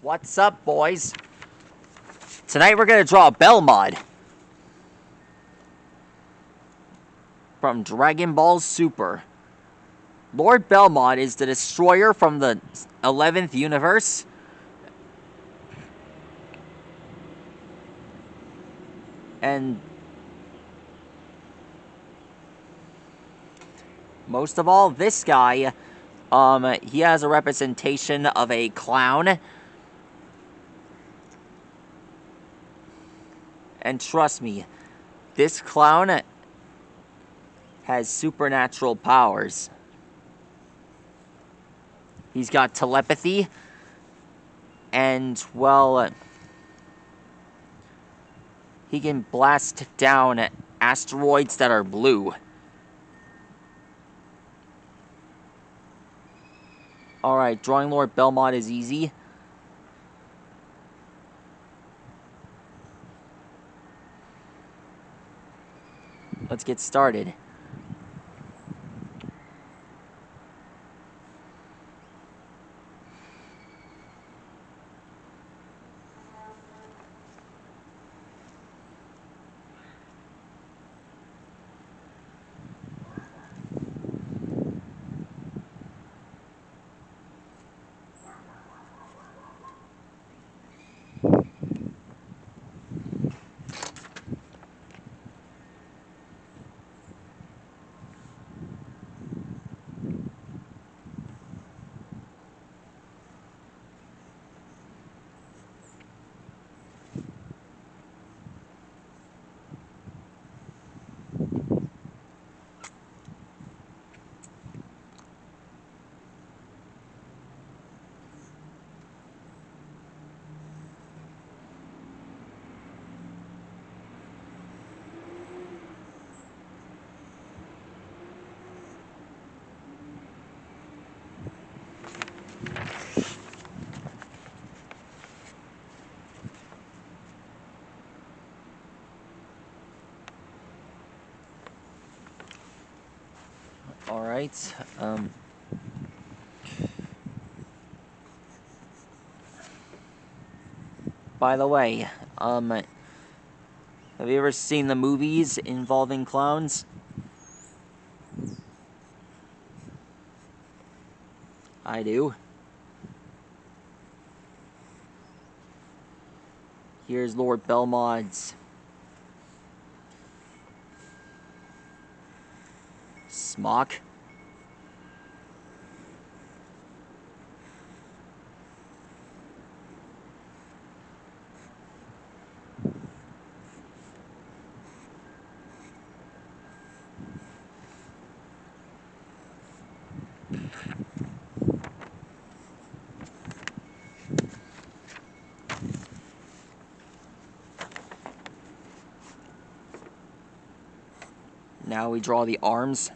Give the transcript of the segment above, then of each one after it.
What's up, boys? Tonight we're gonna draw a belmod from Dragon Ball Super. Lord Belmod is the destroyer from the 11th universe. And most of all, this guy, he has a representation of a clown. And trust me, this clown has supernatural powers. He's got telepathy, and, well, he can blast down asteroids that are blue. Alright, drawing Lord Belmod is easy. Let's get started. Alright, by the way, have you ever seen the movies involving clowns? I do. Here's Lord Belmod's smock. Now we draw the arms.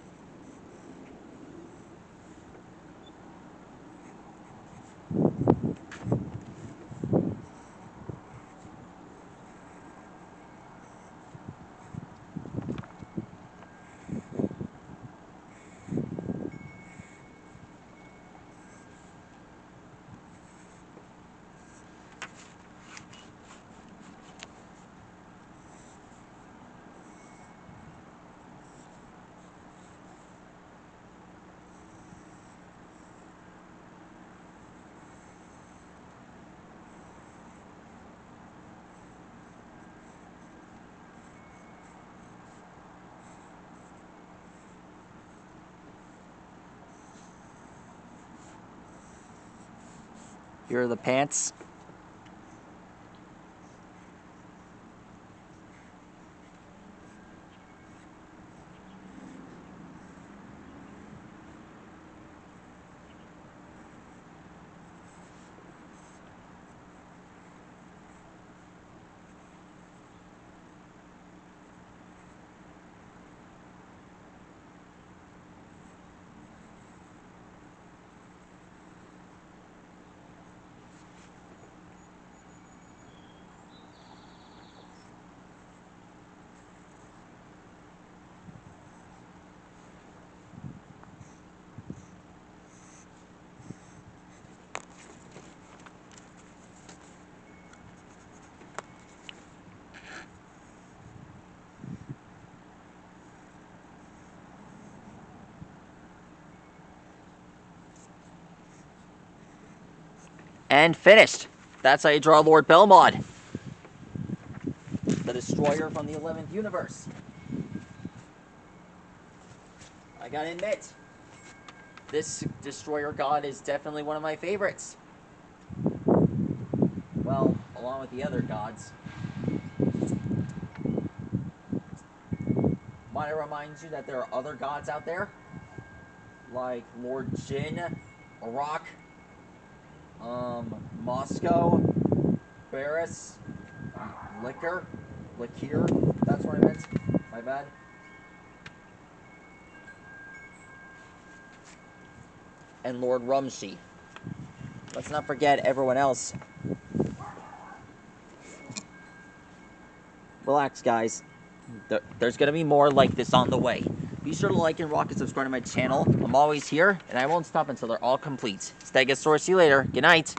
Here are the pants. And finished. That's how you draw Lord Belmod, the destroyer from the 11th universe. I gotta admit, this destroyer god is definitely one of my favorites. Well, along with the other gods. Might I remind you that there are other gods out there, like Lord Jin, Rock, Moscow, Barris, Liquor, that's what I meant, my bad. And Lord Rumshi. Let's not forget everyone else. Relax, guys. There's gonna be more like this on the way. Be sure to like and rock and subscribe to my channel. I'm always here, and I won't stop until they're all complete. Stegosaurus, see you later. Good night.